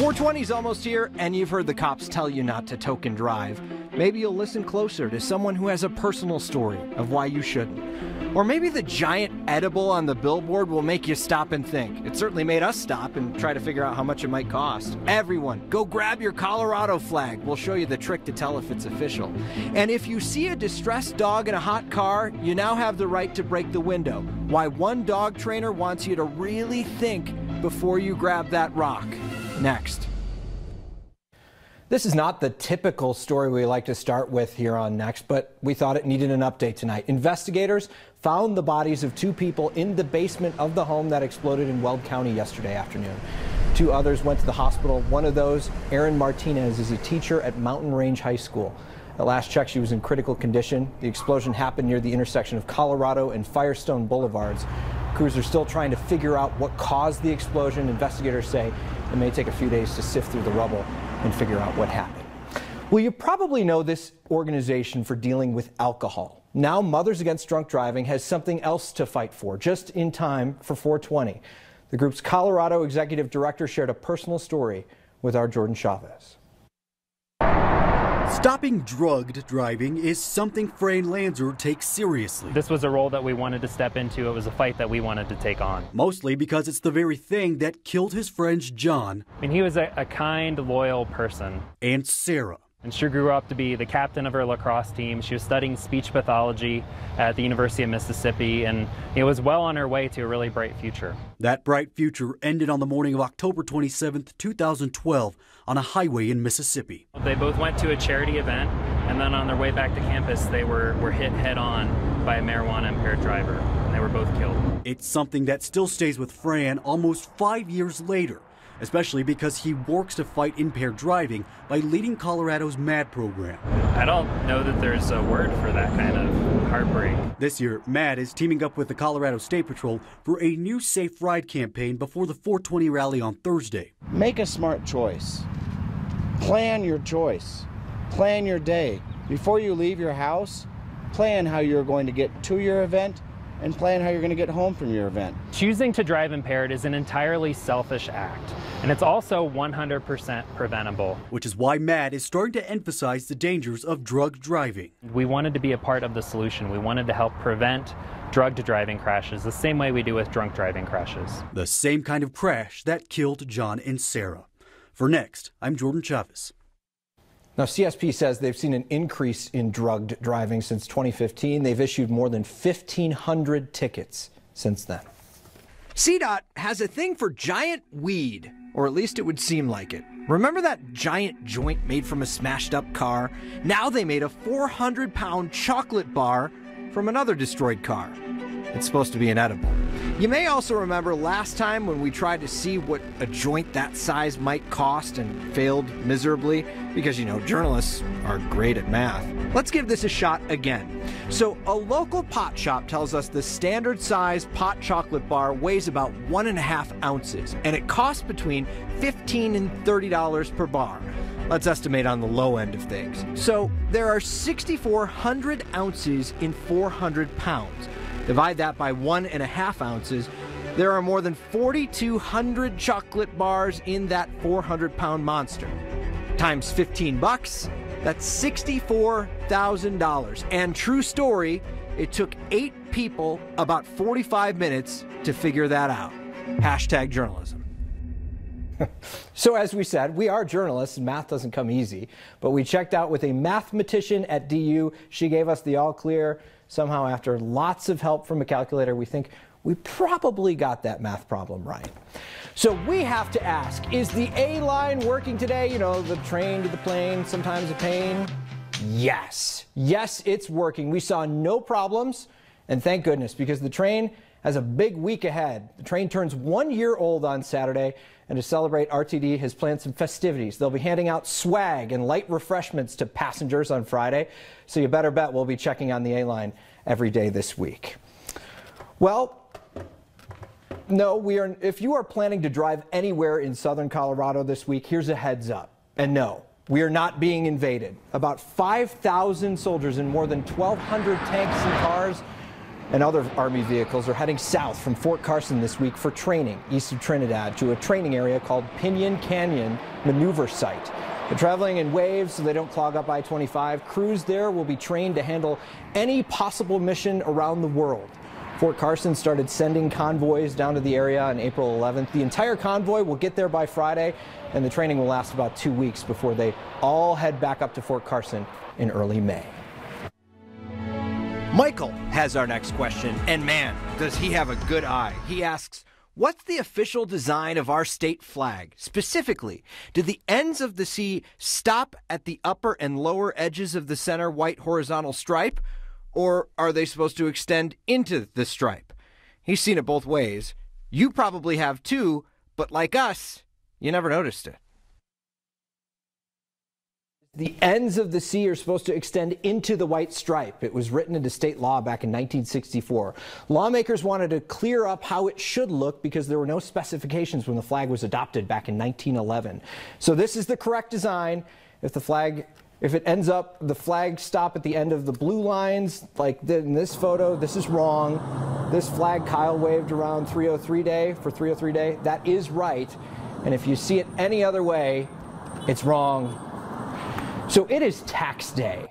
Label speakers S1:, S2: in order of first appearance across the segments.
S1: 420 is almost here, and you've heard the cops tell you not to token drive. Maybe you'll listen closer to someone who has a personal story of why you shouldn't. Or maybe the giant edible on the billboard will make you stop and think. It certainly made us stop and try to figure out how much it might cost. Everyone, go grab your Colorado flag. We'll show you the trick to tell if it's official. And if you see a distressed dog in a hot car, you now have the right to break the window. Why one dog trainer wants you to really think before you grab that rock. Next. This is not the typical story we like to start with here on Next, but we thought it needed an update tonight. Investigators found the bodies of 2 people in the basement of the home that exploded in Weld County yesterday afternoon. 2 others went to the hospital. One of those, Erin Martinez, is a teacher at Mountain Range High School. At last check, she was in critical condition. The explosion happened near the intersection of Colorado and Firestone Boulevards. Crews are still trying to figure out what caused the explosion. Investigators say it may take a few days to sift through the rubble and figure out what happened. Well, you probably know this organization for dealing with alcohol. Now Mothers Against Drunk Driving has something else to fight for, just in time for 420. The group's Colorado executive director shared a personal story with our Jordan Chavez.
S2: Stopping drugged driving is something Fran Lanzer takes seriously.
S3: This was a role that we wanted to step into. It was a fight that we wanted to take on.
S2: Mostly because it's the very thing that killed his friends John.
S3: I mean, he was a kind, loyal person.
S2: And Sarah.
S3: And she grew up to be the captain of her lacrosse team. She was studying speech pathology at the University of Mississippi, and it was well on her way to a really bright future.
S2: That bright future ended on the morning of October 27th, 2012, on a highway in Mississippi.
S3: They both went to a charity event, and then on their way back to campus, they were hit head-on by a marijuana-impaired driver, and they were both killed.
S2: It's something that still stays with Fran almost 5 years later, especially because he works to fight impaired driving by leading Colorado's MAD program.
S3: I don't know that there's a word for that kind of heartbreak.
S2: This year, MAD is teaming up with the Colorado State Patrol for a new Safe Ride campaign before the 420 rally on Thursday.
S4: Make a smart choice. Plan your choice. Plan your day. Before you leave your house, plan how you're going to get to your event and plan how you're going to get home from your event.
S3: Choosing to drive impaired is an entirely selfish act, and it's also 100% preventable.
S2: Which is why MAD is starting to emphasize the dangers of drug driving.
S3: We wanted to be a part of the solution. We wanted to help prevent drugged driving crashes the same way we do with drunk driving crashes.
S2: The same kind of crash that killed John and Sarah. For Next, I'm Jordan Chavez.
S1: Now, CSP says they've seen an increase in drugged driving since 2015. They've issued more than 1,500 tickets since then. CDOT has a thing for giant weed, or at least it would seem like it. Remember that giant joint made from a smashed up car? Now they made a 400-pound chocolate bar from another destroyed car. It's supposed to be an edible. You may also remember last time when we tried to see what a joint that size might cost and failed miserably because, you know, journalists are great at math. Let's give this a shot again. So a local pot shop tells us the standard size pot chocolate bar weighs about 1.5 ounces and it costs between $15 and $30 per bar. Let's estimate on the low end of things. So there are 6,400 ounces in 400 pounds. Divide that by 1.5 ounces. There are more than 4,200 chocolate bars in that 400-pound monster. Times 15 bucks, that's $64,000. And true story, it took 8 people about 45 minutes to figure that out. Hashtag journalism. So as we said, we are journalists and math doesn't come easy, but we checked out with a mathematician at DU. She gave us the all clear. Somehow, after lots of help from a calculator, we think we probably got that math problem right. So we have to ask, is the A line working today? You know, the train to the plane, sometimes a pain. Yes. Yes, it's working. We saw no problems, and thank goodness, because the train has a big week ahead. The train turns 1 year old on Saturday, and to celebrate, RTD has planned some festivities. They'll be handing out swag and light refreshments to passengers on Friday, so you better bet we'll be checking on the A-line every day this week. Well, no, if you are planning to drive anywhere in southern Colorado this week, here's a heads up. And no, we are not being invaded. About 5,000 soldiers and more than 1,200 tanks and cars and other Army vehicles are heading south from Fort Carson this week for training east of Trinidad to a training area called Pinyon Canyon Maneuver Site. They're traveling in waves so they don't clog up I-25. Crews there will be trained to handle any possible mission around the world. Fort Carson started sending convoys down to the area on April 11th. The entire convoy will get there by Friday, and the training will last about 2 weeks before they all head back up to Fort Carson in early May. Michael has our next question, and man, does he have a good eye. He asks, what's the official design of our state flag? Specifically, do the ends of the C stop at the upper and lower edges of the center white horizontal stripe? Or are they supposed to extend into the stripe? He's seen it both ways. You probably have too, but like us, you never noticed it. The ends of the C are supposed to extend into the white stripe. It was written into state law back in 1964. Lawmakers wanted to clear up how it should look because there were no specifications when the flag was adopted back in 1911. So this is the correct design. If it ends up, the flags stop at the end of the blue lines, like in this photo, this is wrong. This flag Kyle waved around 303 Day, for 303 Day, that is right. And if you see it any other way, it's wrong. So it is tax day.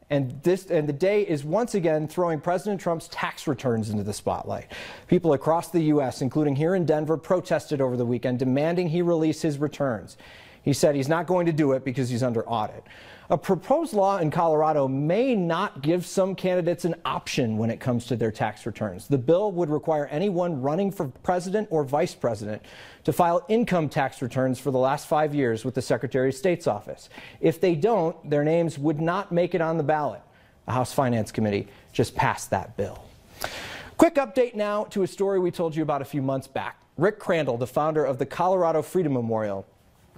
S1: And the day is once again throwing President Trump's tax returns into the spotlight. People across the U.S., including here in Denver, protested over the weekend, demanding he release his returns. He said he's not going to do it because he's under audit. A proposed law in Colorado may not give some candidates an option when it comes to their tax returns. The bill would require anyone running for president or vice president to file income tax returns for the last 5 years with the Secretary of State's office. If they don't, their names would not make it on the ballot. The House Finance Committee just passed that bill. Quick update now to a story we told you about a few months back. Rick Crandall, the founder of the Colorado Freedom Memorial,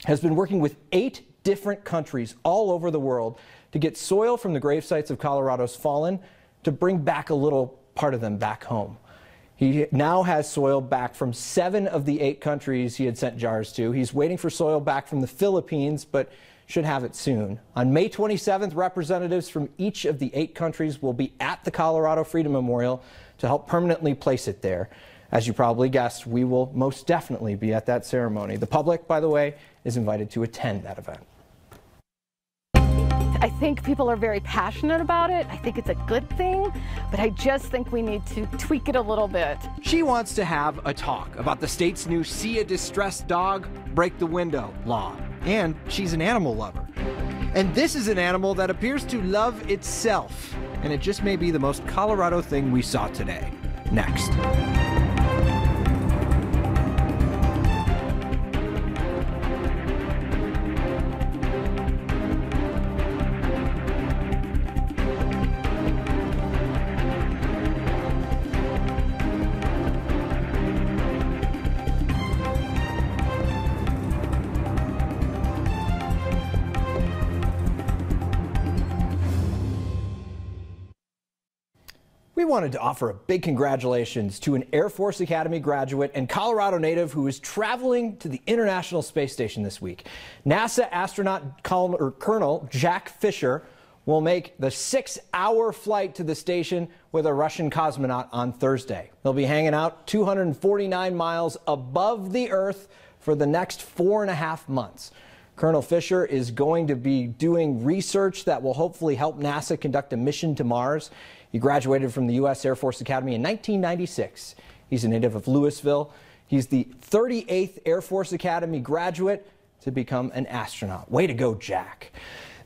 S1: has been working with 8 different countries all over the world to get soil from the grave sites of Colorado's fallen to bring back a little part of them back home. He now has soil back from 7 of the 8 countries he had sent jars to. He's waiting for soil back from the Philippines, but should have it soon. On May 27th, representatives from each of the 8 countries will be at the Colorado Freedom Memorial to help permanently place it there. As you probably guessed, we will most definitely be at that ceremony. The public, by the way, is invited to attend that event.
S5: I think people are very passionate about it. I think it's a good thing, but I just think we need to tweak it a little bit.
S1: She wants to have a talk about the state's new See a Distressed Dog, Break the Window law. And she's an animal lover. And this is an animal that appears to love itself. And it just may be the most Colorado thing we saw today. Next. We wanted to offer a big congratulations to an Air Force Academy graduate and Colorado native who is traveling to the International Space Station this week. NASA astronaut Colonel Jack Fisher will make the 6-hour flight to the station with a Russian cosmonaut on Thursday. They'll be hanging out 249 miles above the Earth for the next 4.5 months. Colonel Fisher is going to be doing research that will hopefully help NASA conduct a mission to Mars. He graduated from the U.S. Air Force Academy in 1996. He's a native of Louisville. He's the 38th Air Force Academy graduate to become an astronaut. Way to go, Jack.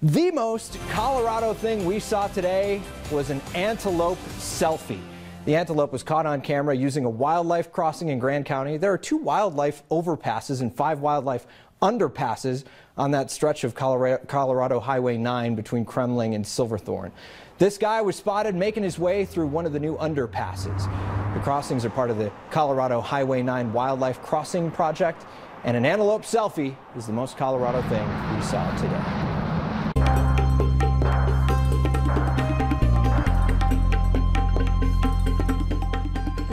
S1: The most Colorado thing we saw today was an antelope selfie. The antelope was caught on camera using a wildlife crossing in Grand County. There are 2 wildlife overpasses and 5 wildlife underpasses on that stretch of Colorado Highway 9 between Kremling and Silverthorne. This guy was spotted making his way through one of the new underpasses. The crossings are part of the Colorado Highway 9 Wildlife Crossing Project, and an antelope selfie is the most Colorado thing we saw today.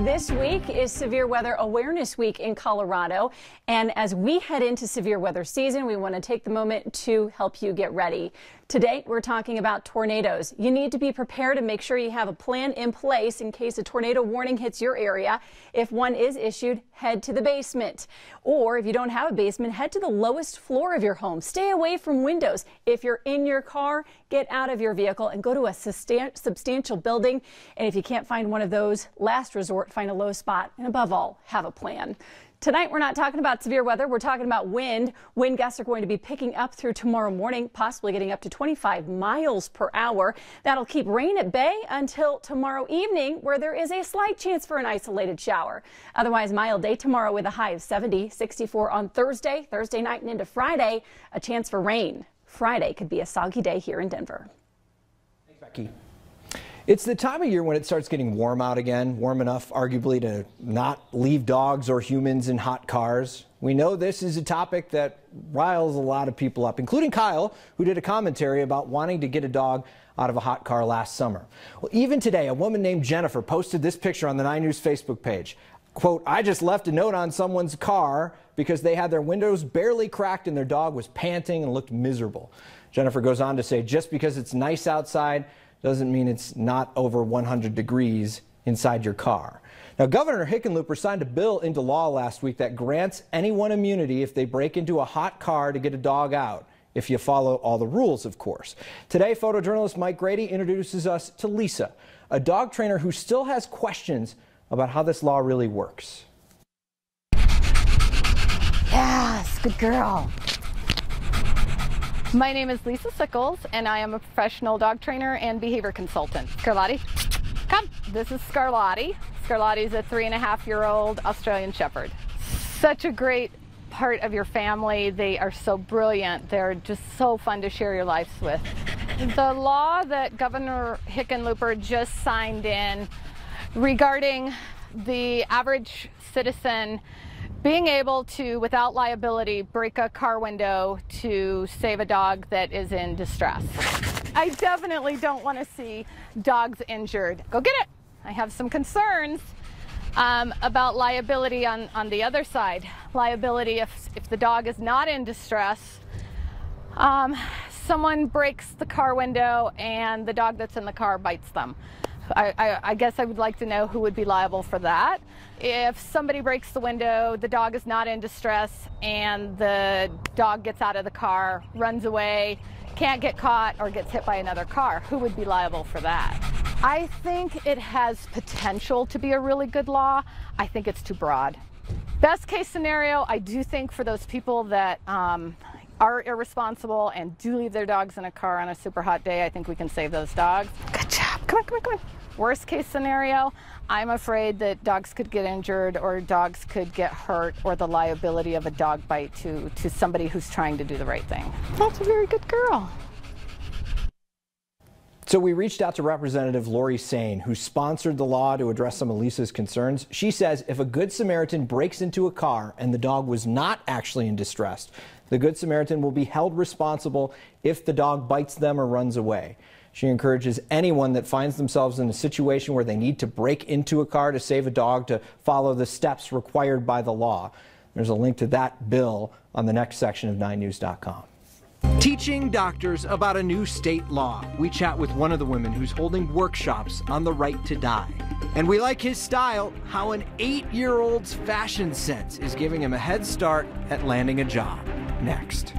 S6: This week is Severe Weather Awareness Week in Colorado, and as we head into severe weather season, we want to take the moment to help you get ready. Today, we're talking about tornadoes. You need to be prepared and make sure you have a plan in place in case a tornado warning hits your area. If one is issued, head to the basement. Or if you don't have a basement, head to the lowest floor of your home. Stay away from windows. If you're in your car, get out of your vehicle and go to a substantial building. And if you can't find one of those, last resort, find a low spot. And above all, have a plan. Tonight, we're not talking about severe weather. We're talking about wind. Wind gusts are going to be picking up through tomorrow morning, possibly getting up to 25 miles per hour. That'll keep rain at bay until tomorrow evening, where there is a slight chance for an isolated shower. Otherwise, mild day tomorrow with a high of 70, 64 on Thursday night and into Friday, a chance for rain. Friday could be a soggy day here in Denver.
S1: Thanks, Becky. It's the time of year when it starts getting warm out again, warm enough arguably to not leave dogs or humans in hot cars. We know this is a topic that riles a lot of people up, including Kyle, who did a commentary about wanting to get a dog out of a hot car last summer. Well, even today, a woman named Jennifer posted this picture on the 9 News Facebook page. Quote, "I just left a note on someone's car because they had their windows barely cracked and their dog was panting and looked miserable." Jennifer goes on to say, just because it's nice outside doesn't mean it's not over 100 degrees inside your car. Now, Governor Hickenlooper signed a bill into law last week that grants anyone immunity if they break into a hot car to get a dog out, if you follow all the rules, of course. Today, photojournalist Mike Grady introduces us to Lisa, a dog trainer who still has questions about how this law really works.
S5: Yes, good girl. My name is Lisa Sickles, and I am a professional dog trainer and behavior consultant. Scarlatti, come. This is Scarlatti. Scarlatti is a 3.5-year-old Australian Shepherd. Such a great part of your family. They are so brilliant. They're just so fun to share your lives with. The law that Governor Hickenlooper just signed in regarding the average citizen being able to, without liability, break a car window to save a dog that is in distress. I definitely don't want to see dogs injured. Go get it. I have some concerns about liability on the other side. Liability if the dog is not in distress. Someone breaks the car window and the dog that's in the car bites them. I guess I would like to know who would be liable for that. If somebody breaks the window, the dog is not in distress, and the dog gets out of the car, runs away, can't get caught, or gets hit by another car, who would be liable for that? I think it has potential to be a really good law. I think it's too broad. Best case scenario, I do think for those people that are irresponsible and do leave their dogs in a car on a super hot day, I think we can save those dogs. Good job. Come on, come on, come on. Worst case scenario, I'm afraid that dogs could get injured or dogs could get hurt, or the liability of a dog bite to somebody who's trying to do the right thing. That's a very good girl.
S1: So we reached out to Representative Lori Sane, who sponsored the law to address some of Lisa's concerns. She says if a Good Samaritan breaks into a car and the dog was not actually in distress, the Good Samaritan will be held responsible if the dog bites them or runs away. She encourages anyone that finds themselves in a situation where they need to break into a car to save a dog to follow the steps required by the law. There's a link to that bill on the next section of 9news.com. Teaching doctors about a new state law. We chat with one of the women who's holding workshops on the right to die. And we like his style, how an 8-year-old's fashion sense is giving him a head start at landing a job. Next.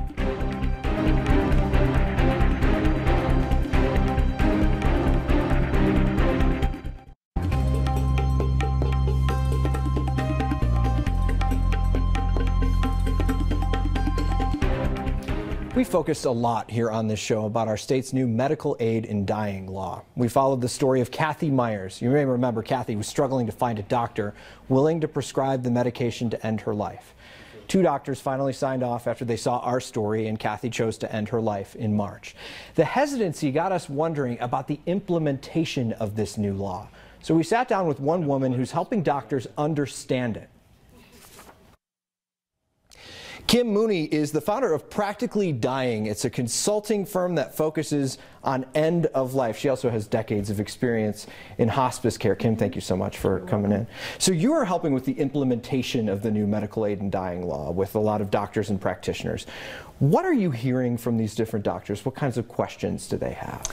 S1: We focused a lot here on this show about our state's new medical aid in dying law. We followed the story of Kathy Myers. You may remember Kathy was struggling to find a doctor willing to prescribe the medication to end her life. 2 doctors finally signed off after they saw our story, and Kathy chose to end her life in March. The hesitancy got us wondering about the implementation of this new law. So we sat down with one woman who's helping doctors understand it. Kim Mooney is the founder of Practically Dying. It's a consulting firm that focuses on end of life. She also has decades of experience in hospice care. Kim, thank you so much for coming in. So you are helping with the implementation of the new medical aid in dying law with a lot of doctors and practitioners. What are you hearing from these different doctors? What kinds of questions do they have?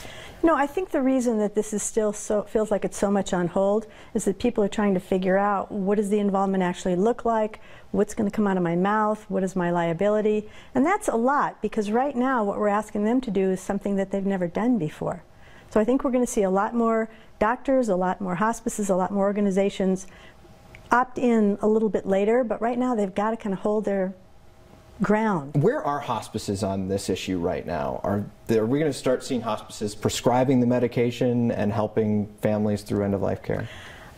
S7: No, I think the reason that this is still feels like it's so much on hold is that people are trying to figure out, what does the involvement actually look like? What's going to come out of my mouth? What is my liability? And that's a lot, because right now what we're asking them to do is something that they've never done before. So I think we're going to see a lot more doctors, a lot more hospices, a lot more organizations opt in a little bit later, but right now they've got to kind of hold their ground.
S1: Where are hospices on this issue right now? Are we going to start seeing hospices prescribing the medication and helping families through end-of-life care?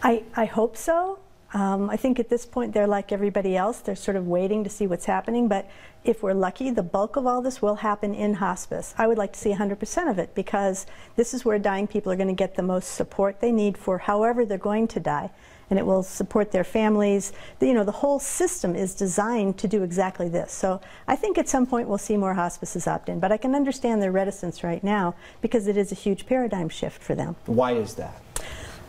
S7: I hope so. I think at this point they're like everybody else. They're sort of waiting to see what's happening, but if we're lucky, the bulk of all this will happen in hospice. I would like to see 100% of it, because this is where dying people are going to get the most support they need for however they're going to die. And it will support their families. You know, the whole system is designed to do exactly this. So I think at some point we'll see more hospices opt in. But I can understand their reticence right now, because it is a huge paradigm shift for them.
S1: Why is that?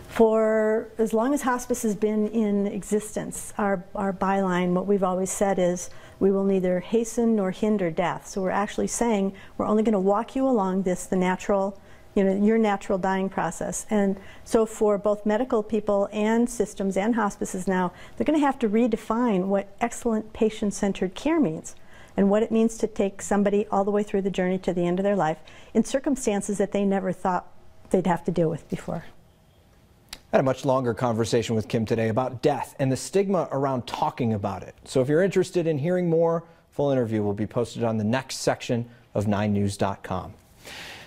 S7: For as long as hospice has been in existence, our byline, what we've always said is, we will neither hasten nor hinder death. So we're actually saying we're only going to walk you along the natural, your natural dying process. And so for both medical people and systems and hospices now, they're going to have to redefine what excellent patient-centered care means, and what it means to take somebody all the way through the journey to the end of their life in circumstances that they never thought they'd have to deal with before.
S1: I had a much longer conversation with Kim today about death and the stigma around talking about it. So if you're interested in hearing more, full interview will be posted on the next section of 9news.com.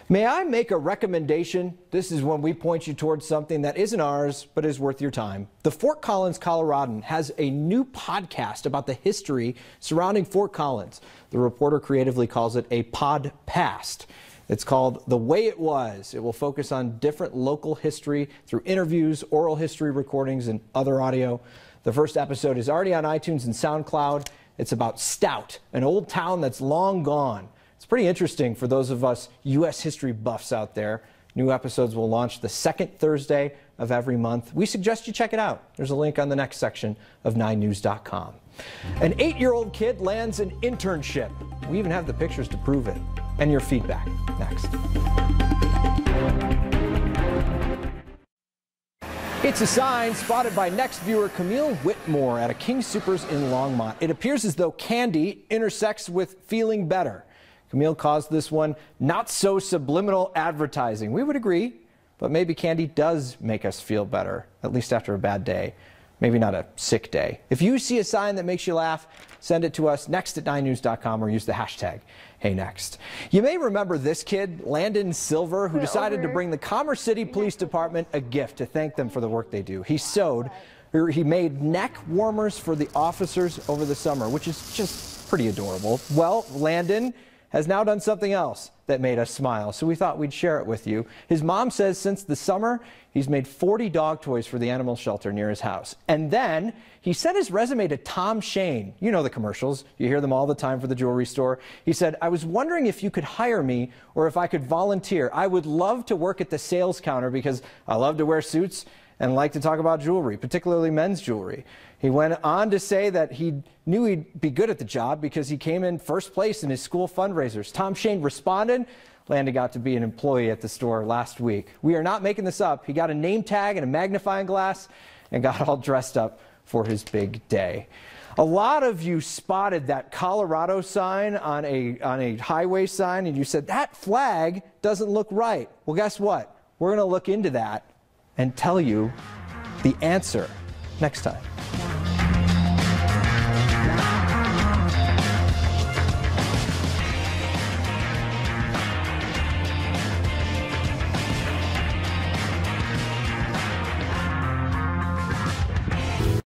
S1: May I make a recommendation? This is when we point you towards something that isn't ours, but is worth your time. The Fort Collins Coloradan has a new podcast about the history surrounding Fort Collins. The reporter creatively calls it a pod-past. It's called The Way It Was. It will focus on different local history through interviews, oral history recordings, and other audio. The first episode is already on iTunes and SoundCloud. It's about Stout, an old town that's long gone. It's pretty interesting for those of us U.S. history buffs out there. New episodes will launch the second Thursday of every month. We suggest you check it out. There's a link on the next section of 9news.com. An 8-year-old kid lands an internship. We even have the pictures to prove it. And your feedback next. It's a sign spotted by Next viewer Camille Whitmore at a King Soopers in Longmont. It appears as though candy intersects with feeling better. Camille calls this one not so subliminal advertising. We would agree, but maybe candy does make us feel better, at least after a bad day. Maybe not a sick day. If you see a sign that makes you laugh, send it to us next at 9news.com or use the hashtag HeyNext. You may remember this kid, Landon Silver, who decided to bring the Commerce City Police Department a gift to thank them for the work they do. He made neck warmers for the officers over the summer, which is just pretty adorable. Well, Landon has now done something else that made us smile, so we thought we'd share it with you. His mom says since the summer, he's made 40 dog toys for the animal shelter near his house. And then he sent his resume to Tom Shane. You know the commercials. You hear them all the time for the jewelry store. He said, I was wondering if you could hire me or if I could volunteer. I would love to work at the sales counter because I love to wear suits and like to talk about jewelry, particularly men's jewelry. He went on to say that he knew he'd be good at the job because he came in first place in his school fundraisers. Tom Shane responded. Landon got to be an employee at the store last week. We are not making this up. He got a name tag and a magnifying glass and got all dressed up for his big day. A lot of you spotted that Colorado sign on a highway sign and you said, that flag doesn't look right. Well, guess what? We're going to look into that and tell you the answer next time.